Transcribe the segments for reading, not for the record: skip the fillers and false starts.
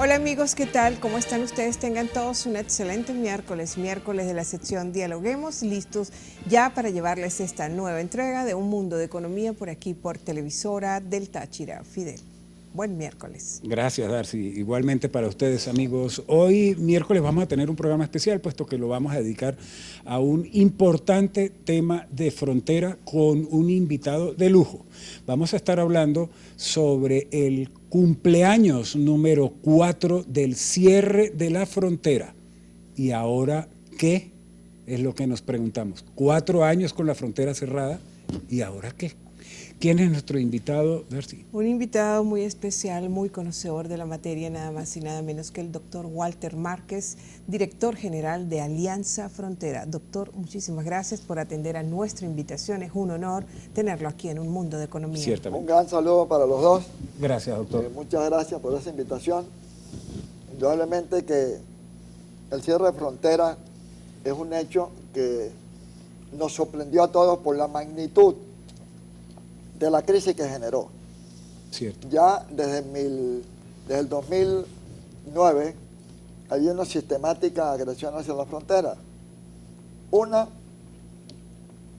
Hola amigos, ¿qué tal? ¿Cómo están ustedes? Tengan todos un excelente miércoles de la sección Dialoguemos, listos ya para llevarles esta nueva entrega de Un Mundo de Economía por aquí por Televisora del Táchira. Fidel, buen miércoles. Gracias, Darcy. Igualmente para ustedes, amigos. Hoy miércoles vamos a tener un programa especial, puesto que lo vamos a dedicar a un importante tema de frontera con un invitado de lujo. Vamos a estar hablando sobre el cumpleaños número 4 del cierre de la frontera. ¿Y ahora qué? Es lo que nos preguntamos. 4 años con la frontera cerrada, ¿y ahora qué? ¿Quién es nuestro invitado, Darcy? Un invitado muy especial, muy conocedor de la materia, nada más y nada menos que el doctor Walter Márquez, director general de Alianza Frontera. Doctor, muchísimas gracias por atender a nuestra invitación. Es un honor tenerlo aquí en Un Mundo de Economía. Ciertamente. Un gran saludo para los dos. Gracias, doctor. Muchas gracias por esa invitación. Indudablemente que el cierre de frontera es un hecho que nos sorprendió a todos por la magnitud de la crisis que generó. Cierto. Ya desde el 2009 había una sistemática agresión hacia la frontera. Una,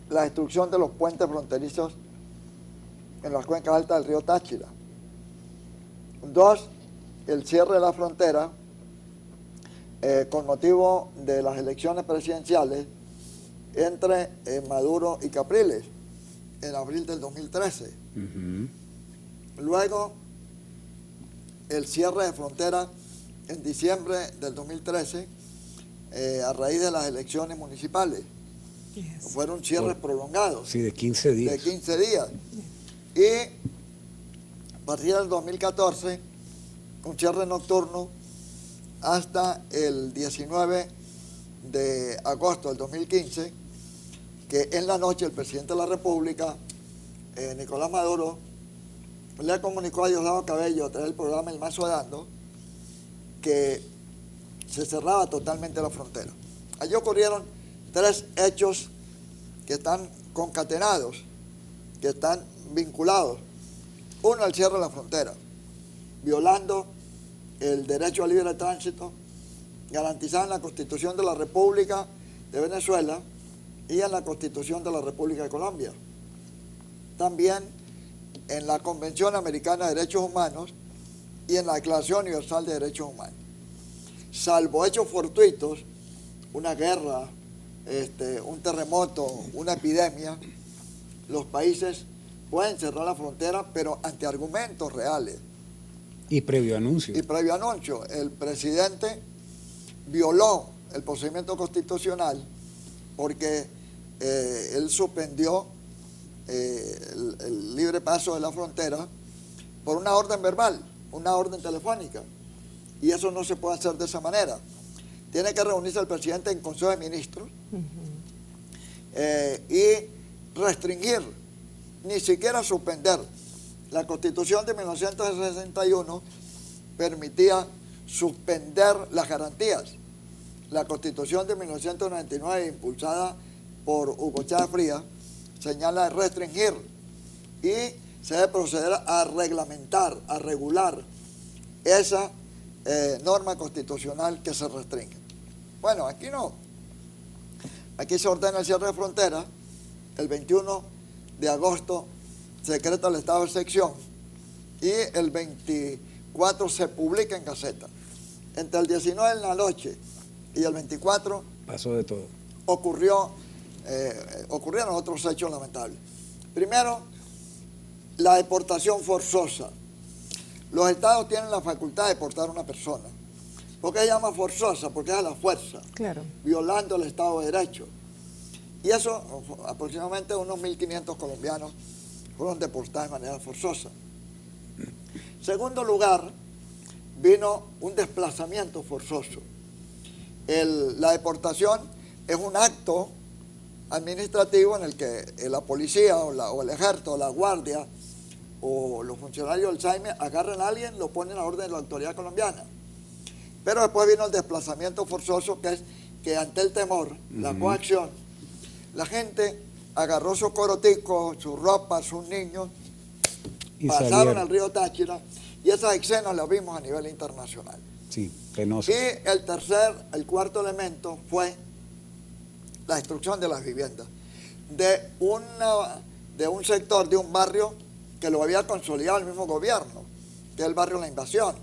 la destrucción de los puentes fronterizos en las cuencas altas del río Táchira. Dos, el cierre de la frontera con motivo de las elecciones presidenciales entre Maduro y Capriles en abril del 2013. Luego, el cierre de frontera en diciembre del 2013 a raíz de las elecciones municipales. Fueron cierres prolongados. Sí, de 15 días. De 15 días. Y a partir del 2014, un cierre nocturno hasta el 19 de agosto del 2015, que en la noche el presidente de la República, Nicolás Maduro, le comunicó a Diosdado Cabello a través del programa El Mazo Dando que se cerraba totalmente la frontera. Allí ocurrieron 3 hechos que están concatenados, que están vinculados. Uno, el cierre de la frontera, violando el derecho a libre tránsito garantizado en la Constitución de la República de Venezuela y en la Constitución de la República de Colombia. También en la Convención Americana de Derechos Humanos y en la Declaración Universal de Derechos Humanos. Salvo hechos fortuitos, una guerra, un terremoto, una epidemia, los países pueden cerrar la frontera, pero ante argumentos reales. Y previo anuncio. Y previo anuncio. El presidente violó el procedimiento constitucional porque él suspendió el libre paso de la frontera por una orden verbal, una orden telefónica. Y eso no se puede hacer de esa manera. Tiene que reunirse el presidente en Consejo de Ministros y restringir, ni siquiera suspender. La Constitución de 1961 permitía suspender las garantías. La Constitución de 1999, impulsada por Hugo Chávez Frías, señala restringir y se debe proceder a reglamentar, a regular esa norma constitucional que se restringe. Bueno, aquí no. Aquí se ordena el cierre de frontera. El 21 de agosto se decreta el estado de excepción y el 24 se publica en Gaceta. Entre el 19 de la noche y el 24 pasó de todo. Ocurrieron otros hechos lamentables. Primero, la deportación forzosa. Los estados tienen la facultad de deportar a una persona. ¿Por qué se llama forzosa? Porque es a la fuerza, claro, violando el Estado de Derecho. Y eso, aproximadamente unos 1.500 colombianos fueron deportados de manera forzosa. Segundo lugar, vino un desplazamiento forzoso. La deportación es un acto administrativo en el que la policía o el ejército o la guardia o los funcionarios del SAIME agarran a alguien, lo ponen a orden de la autoridad colombiana. Pero después vino el desplazamiento forzoso, que es que ante el temor, la coacción, la gente agarró sus coroticos, sus ropas, sus niños, y pasaron al río Táchira, y esas escenas las vimos a nivel internacional. Sí, penoso. Y el cuarto elemento fue la destrucción de las viviendas de un sector, de un barrio que lo había consolidado el mismo gobierno, que es el barrio La Invasión.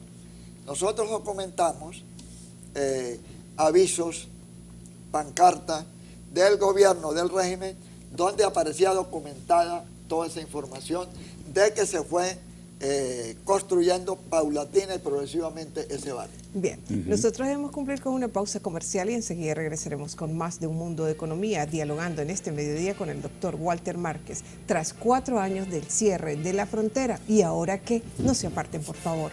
Nosotros documentamos avisos, pancartas del gobierno, del régimen, donde aparecía documentada toda esa información de que se fue construyendo paulatina y progresivamente ese barrio. Bien, nosotros debemos cumplir con una pausa comercial y enseguida regresaremos con más de Un Mundo de Economía, dialogando en este mediodía con el doctor Walter Márquez, tras 4 años del cierre de la frontera. ¿Y ahora qué? No se aparten, por favor.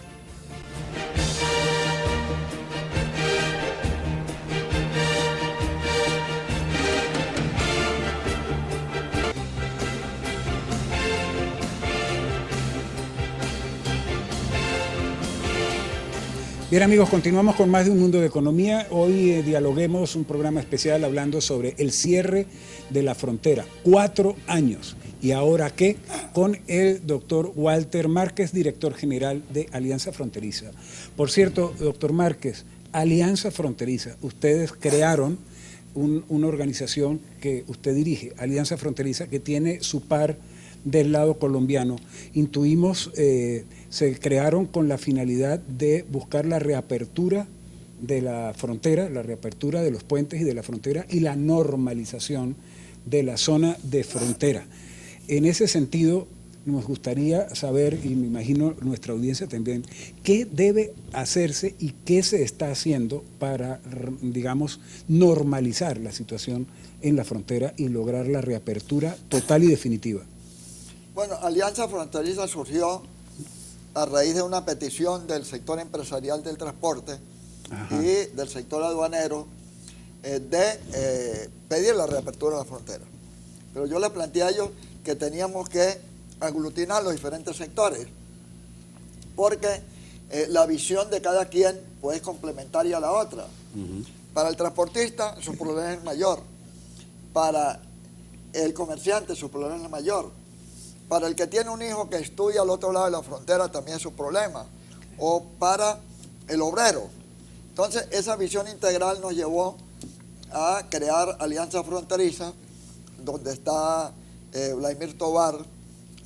Bien amigos, continuamos con más de Un Mundo de Economía. Hoy dialoguemos un programa especial hablando sobre el cierre de la frontera. 4 años. ¿Y ahora qué? Con el doctor Walter Márquez, director general de Alianza Fronteriza. Por cierto, doctor Márquez, Alianza Fronteriza, ustedes crearon una organización que usted dirige, Alianza Fronteriza, que tiene su par del lado colombiano. Intuimos, se crearon con la finalidad de buscar la reapertura de la frontera, la reapertura de los puentes y de la frontera y la normalización de la zona de frontera. En ese sentido, nos gustaría saber, y me imagino nuestra audiencia también, qué debe hacerse y qué se está haciendo para, digamos, normalizar la situación en la frontera y lograr la reapertura total y definitiva. Bueno, Alianza Fronteriza surgió a raíz de una petición del sector empresarial del transporte y del sector aduanero de pedir la reapertura de la frontera. Pero yo les planteé a ellos que teníamos que aglutinar los diferentes sectores, porque la visión de cada quien pues, es complementaria a la otra. Para el transportista su problema es mayor, para el comerciante su problema es mayor, para el que tiene un hijo que estudia al otro lado de la frontera también es su problema, o para el obrero. Entonces esa visión integral nos llevó a crear Alianza Fronteriza, donde está Vladimir Tobar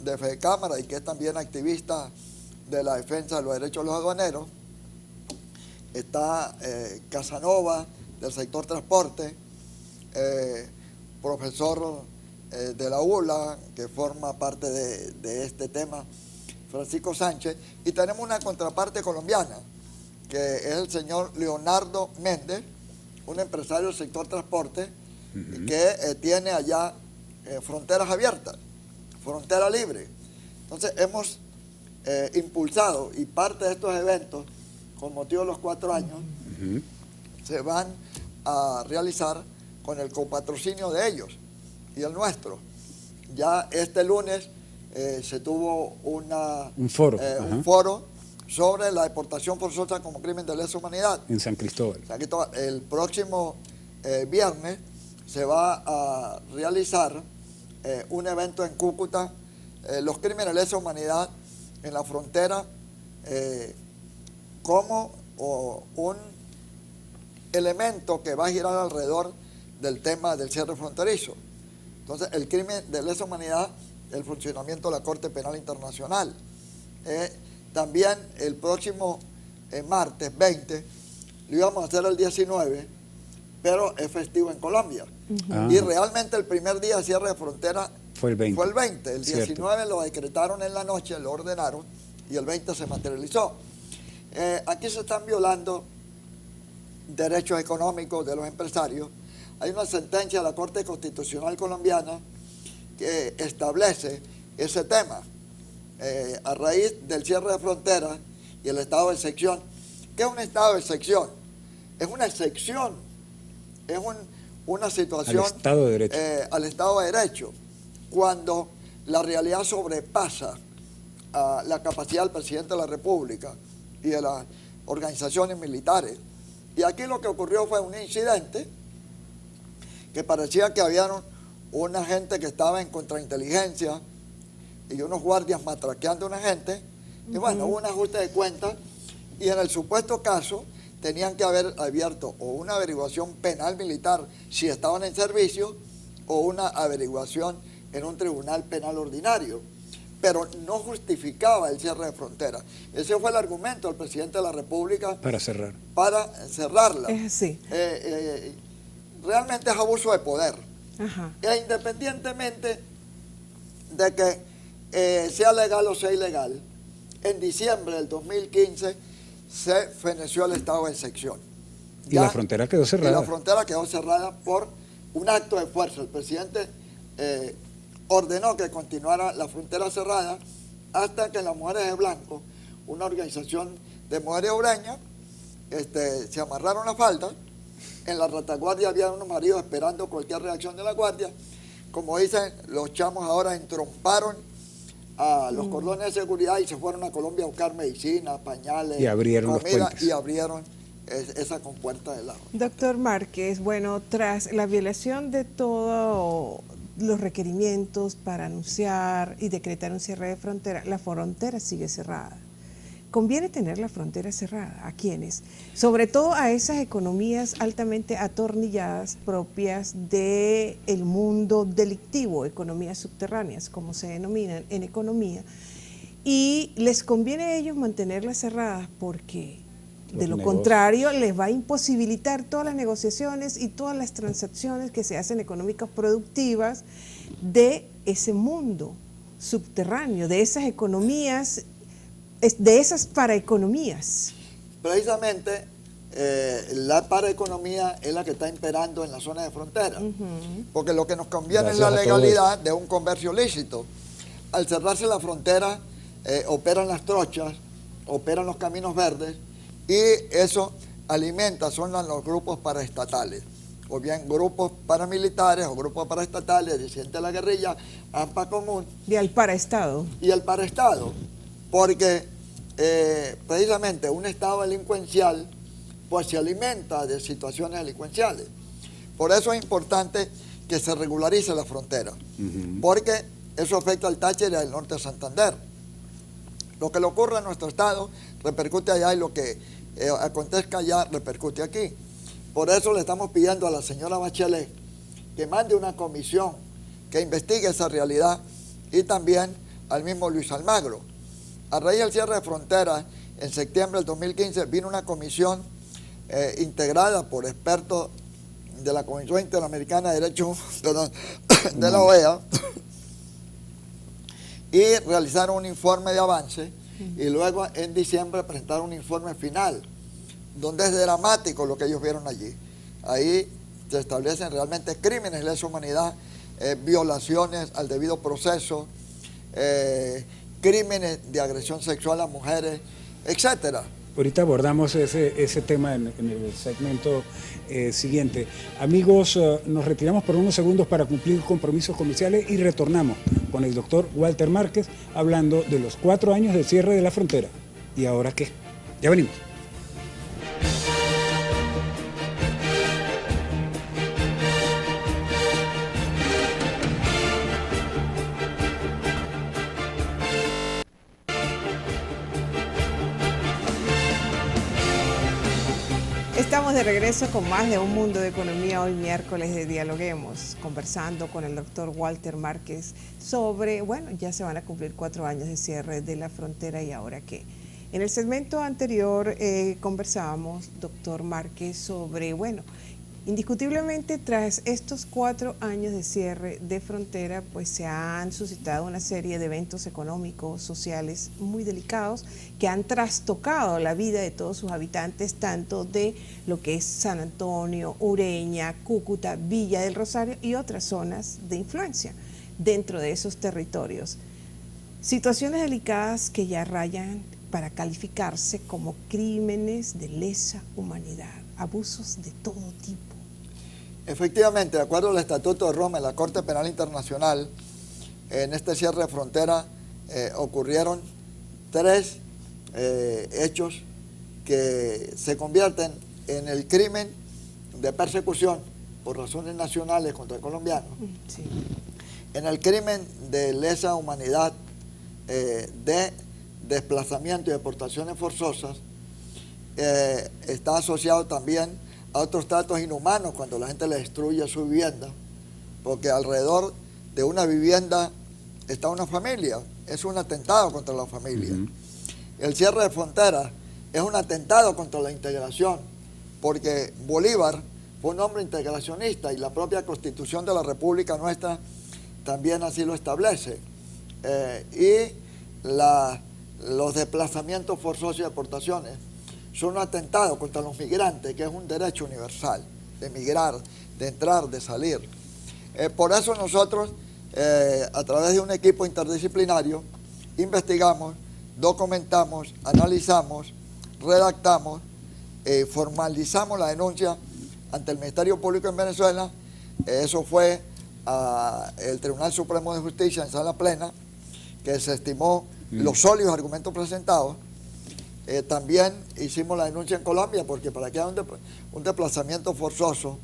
de Fedecámara y que es también activista de la defensa de los derechos de los aduaneros. Está Casanova del sector transporte, profesor de la ULA, que forma parte de este tema, Francisco Sánchez, y tenemos una contraparte colombiana, que es el señor Leonardo Méndez, un empresario del sector transporte, que tiene allá fronteras abiertas, frontera libre. Entonces hemos impulsado, y parte de estos eventos, con motivo de los 4 años, se van a realizar con el copatrocinio de ellos y el nuestro. Ya este lunes se tuvo un foro sobre la deportación forzosa como crimen de lesa humanidad. En San Cristóbal. El próximo viernes se va a realizar un evento en Cúcuta, los crímenes de lesa humanidad en la frontera, como un elemento que va a girar alrededor del tema del cierre fronterizo. Entonces, el crimen de lesa humanidad, el funcionamiento de la Corte Penal Internacional. También el próximo martes 20, lo íbamos a hacer el 19, pero es festivo en Colombia. Y realmente el primer día de cierre de frontera fue el 20. El 19 lo decretaron en la noche, lo ordenaron, y el 20 se materializó. Aquí se están violando derechos económicos de los empresarios. Hay una sentencia de la Corte Constitucional colombiana que establece ese tema. A raíz del cierre de fronteras y el estado de excepción. ¿Qué es un estado de excepción? Es una excepción, es una situación al Estado de Derecho. Al Estado de Derecho, cuando la realidad sobrepasa la capacidad del presidente de la República y de las organizaciones militares. Y aquí lo que ocurrió fue un incidente que parecía que había una gente que estaba en contrainteligencia y unos guardias matraqueando a una gente, y bueno, hubo un ajuste de cuentas, y en el supuesto caso tenían que haber abierto o una averiguación penal militar si estaban en servicio o una averiguación en un tribunal penal ordinario, pero no justificaba el cierre de fronteras. Ese fue el argumento del presidente de la República para cerrar. Para cerrarla. Es así. Realmente es abuso de poder. Ajá. E independientemente de que sea legal o sea ilegal, en diciembre del 2015 se feneció el estado de excepción. Y la frontera quedó cerrada. Y la frontera quedó cerrada por un acto de fuerza. El presidente ordenó que continuara la frontera cerrada hasta que las Mujeres de Blanco, una organización de mujeres obreñas, se amarraron la falda. En la retaguardia había unos maridos esperando cualquier reacción de la guardia. Como dicen los chamos ahora, entromparon a los cordones de seguridad y se fueron a Colombia a buscar medicinas, pañales, y abrieron comida, los puentes. y abrieron esa compuerta del agua. Doctor Márquez, bueno, tras la violación de todos los requerimientos para anunciar y decretar un cierre de frontera, la frontera sigue cerrada. ¿Conviene tener la frontera cerrada? ¿A quiénes? Sobre todo a esas economías altamente atornilladas propias del mundo delictivo, economías subterráneas, como se denominan en economía. Y les conviene a ellos mantenerlas cerradas porque de lo contrario les va a imposibilitar todas las negociaciones y todas las transacciones que se hacen económicas productivas de ese mundo subterráneo, de esas economías, de esas paraeconomías. Precisamente la paraeconomía es la que está imperando en la zona de frontera, porque lo que nos conviene es la legalidad de un comercio lícito. Al cerrarse la frontera, operan las trochas, operan los caminos verdes, y eso alimenta, son los grupos paraestatales, o bien grupos paramilitares o grupos paraestatales, disidentes de la guerrilla, AMPA común. Y al paraestado. Y al paraestado, porque precisamente un estado delincuencial pues se alimenta de situaciones delincuenciales. Por eso es importante que se regularice la frontera, porque eso afecta al Táchira y al norte de Santander. Lo que le ocurre en nuestro estado repercute allá y lo que acontezca allá repercute aquí. Por eso le estamos pidiendo a la señora Bachelet que mande una comisión que investigue esa realidad y también al mismo Luis Almagro. A raíz del cierre de fronteras, en septiembre del 2015 vino una comisión integrada por expertos de la Comisión Interamericana de Derechos de la OEA y realizaron un informe de avance y luego en diciembre presentaron un informe final donde es dramático lo que ellos vieron allí. Ahí se establecen realmente crímenes de lesa humanidad, violaciones al debido proceso, crímenes de agresión sexual a mujeres, etcétera. Ahorita abordamos ese tema en el segmento siguiente. Amigos, nos retiramos por unos segundos para cumplir compromisos comerciales y retornamos con el doctor Walter Márquez hablando de los 4 años del cierre de la frontera. ¿Y ahora qué? Ya venimos. Estamos de regreso con más de Un Mundo de Economía, hoy miércoles de Dialoguemos, conversando con el doctor Walter Márquez sobre, bueno, ya se van a cumplir 4 años de cierre de la frontera y ahora qué. En el segmento anterior conversábamos, doctor Márquez, sobre, bueno, indiscutiblemente tras estos 4 años de cierre de frontera, pues se han suscitado una serie de eventos económicos, sociales muy delicados que han trastocado la vida de todos sus habitantes, tanto de lo que es San Antonio, Ureña, Cúcuta, Villa del Rosario y otras zonas de influencia dentro de esos territorios. Situaciones delicadas que ya rayan para calificarse como crímenes de lesa humanidad, abusos de todo tipo. Efectivamente, de acuerdo al Estatuto de Roma, en la Corte Penal Internacional, en este cierre de frontera ocurrieron 3 hechos que se convierten en el crimen de persecución por razones nacionales contra el colombiano, Sí. en el crimen de lesa humanidad, de desplazamiento y deportaciones forzosas, está asociado también a otros tratos inhumanos cuando la gente le destruye su vivienda, porque alrededor de una vivienda está una familia, es un atentado contra la familia. El cierre de fronteras es un atentado contra la integración, porque Bolívar fue un hombre integracionista y la propia Constitución de la República nuestra también así lo establece. Los desplazamientos forzosos y deportaciones son un atentado contra los migrantes, que es un derecho universal, de migrar, de entrar, de salir. Por eso nosotros, a través de un equipo interdisciplinario, investigamos, documentamos, analizamos, redactamos, formalizamos la denuncia ante el Ministerio Público en Venezuela. Eso fue al Tribunal Supremo de Justicia en sala plena, que se estimó los sólidos argumentos presentados. También hicimos la denuncia en Colombia, porque para que haya un desplazamiento forzoso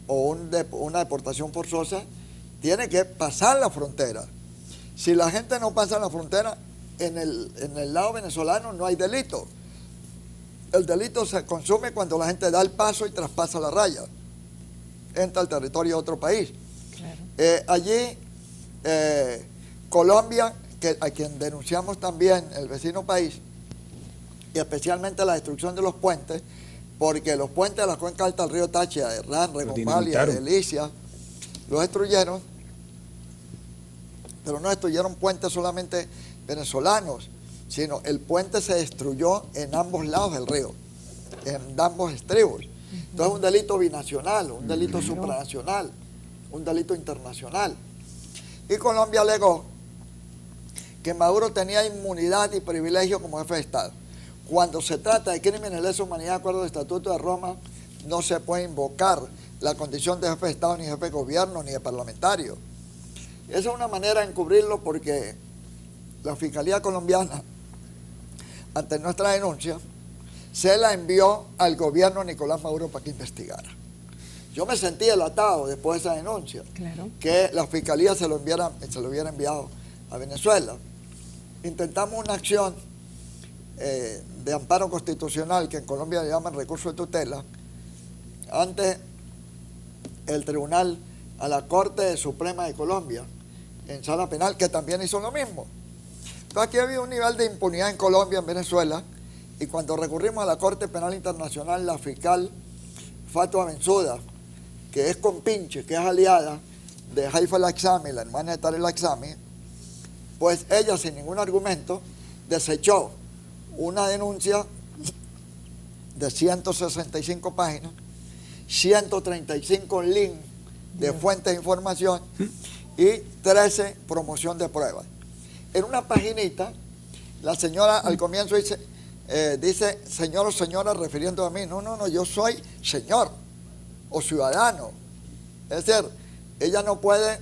o una deportación forzosa, tiene que pasar la frontera. Si la gente no pasa la frontera, en el lado venezolano no hay delito. El delito se consume cuando la gente da el paso y traspasa la raya, entra al territorio de otro país. Claro. Allí, Colombia, a quien denunciamos también, el vecino país, y especialmente la destrucción de los puentes, porque los puentes de la cuenca alta del río Táchira, de Ranre, Gombalia, de Delicia, los destruyeron, pero no destruyeron puentes solamente venezolanos, sino el puente se destruyó en ambos lados del río, en ambos estribos. Entonces es un delito binacional, un delito supranacional, un delito internacional. Y Colombia alegó que Maduro tenía inmunidad y privilegio como jefe de Estado. Cuando se trata de crímenes de lesa humanidad, de acuerdo al Estatuto de Roma, no se puede invocar la condición de jefe de Estado, ni jefe de gobierno, ni de parlamentario. Esa es una manera de encubrirlo, porque la Fiscalía colombiana, ante nuestra denuncia, se la envió al gobierno de Nicolás Maduro para que investigara. Yo me sentí delatado después de esa denuncia, claro, que la Fiscalía se lo hubiera enviado a Venezuela. Intentamos una acción de amparo constitucional, que en Colombia le llaman recurso de tutela, ante el tribunal, a la Corte Suprema de Colombia, en sala penal, que también hizo lo mismo. Entonces aquí había un nivel de impunidad en Colombia, en Venezuela, y cuando recurrimos a la Corte Penal Internacional, la fiscal Fatua Bensouda, que es compinche, que es aliada de Haifa Laxami, la hermana de Tarek Laxami, pues ella, sin ningún argumento, desechó una denuncia de 165 páginas, 135 links de fuentes de información y 13 promoción de pruebas. En una paginita, la señora al comienzo dice señor o señora refiriendo a mí. No, yo soy señor o ciudadano. Es decir, ella no puede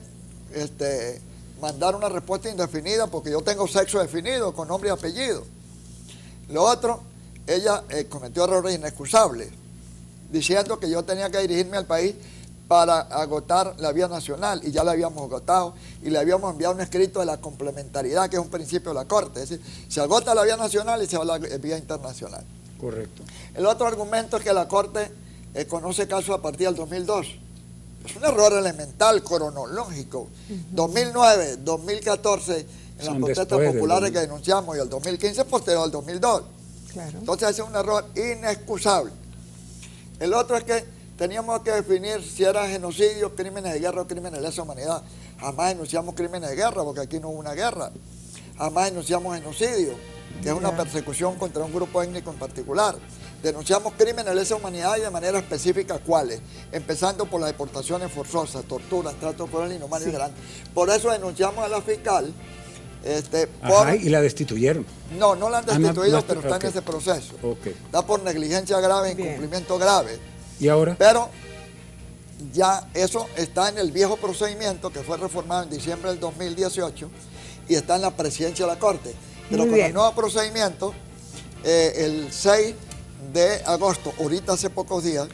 mandar una respuesta indefinida, porque yo tengo sexo definido con nombre y apellido. Lo otro, ella cometió errores inexcusables, diciendo que yo tenía que dirigirme al país para agotar la vía nacional, y ya la habíamos agotado, y le habíamos enviado un escrito de la complementariedad, que es un principio de la Corte. Es decir, se agota la vía nacional y se va a la vía internacional. Correcto. El otro argumento es que la Corte conoce casos a partir del 2002. Es un error elemental, cronológico. 2009, 2014, en las protestas populares que denunciamos, y el 2015 posterior al 2002. Claro. Entonces ese es un error inexcusable. El otro es que teníamos que definir si era genocidio, crímenes de guerra o crímenes de lesa humanidad. Jamás denunciamos crímenes de guerra, porque aquí no hubo una guerra. Jamás denunciamos genocidio, que es una persecución contra un grupo étnico en particular. Denunciamos crímenes de lesa humanidad, y de manera específica cuáles, empezando por las deportaciones forzosas, torturas, trato cruel, inhumano y grande. Por eso denunciamos a la fiscal. ¿Y la destituyeron? No la han destituido, pero está en ese proceso. Está por negligencia grave, incumplimiento grave. ¿Y ahora? Pero ya eso está en el viejo procedimiento, que fue reformado en diciembre del 2018, y está en la presidencia de la Corte. Pero con el nuevo procedimiento, el 6 de agosto, ahorita hace pocos días,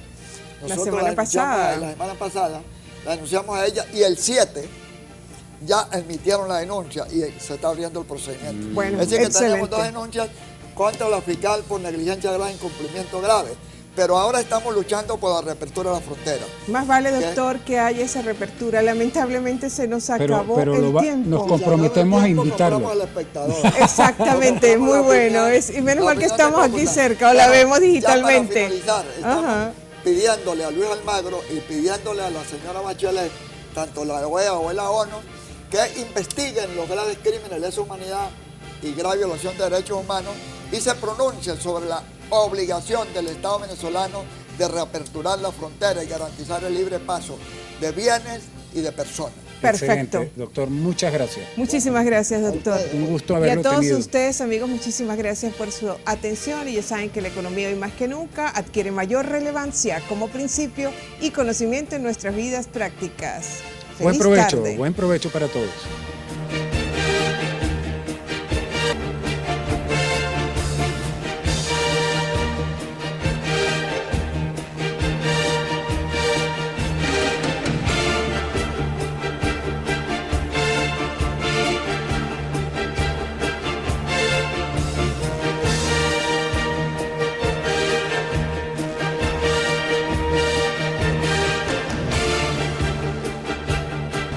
nosotros la semana pasada la denunciamos a ella, y el 7 ya emitieron la denuncia y se está abriendo el procedimiento. Bueno, es decir, que tenemos dos denuncias contra la fiscal por negligencia grave e incumplimiento grave. Pero ahora estamos luchando por la reapertura de la frontera. Más vale, doctor, que haya esa reapertura. Lamentablemente se nos acabó el tiempo. Nos comprometemos a invitarlo. Exactamente, muy bueno. Y menos mal que estamos aquí cerca o la vemos digitalmente. Para finalizar, pidiéndole a Luis Almagro y pidiéndole a la señora Bachelet, tanto la OEA o la ONU, que investiguen los graves crímenes de lesa humanidad y grave violación de derechos humanos y se pronuncien sobre la obligación del Estado venezolano de reaperturar la frontera y garantizar el libre paso de bienes y de personas. Perfecto. Excelente. Doctor, muchas gracias. Muchísimas gracias, doctor. Un gusto haberlo tenido. Y a todos tenido. ustedes, amigos, muchísimas gracias por su atención. Y ya saben que la economía hoy más que nunca adquiere mayor relevancia como principio y conocimiento en nuestras vidas prácticas. Buen provecho para todos.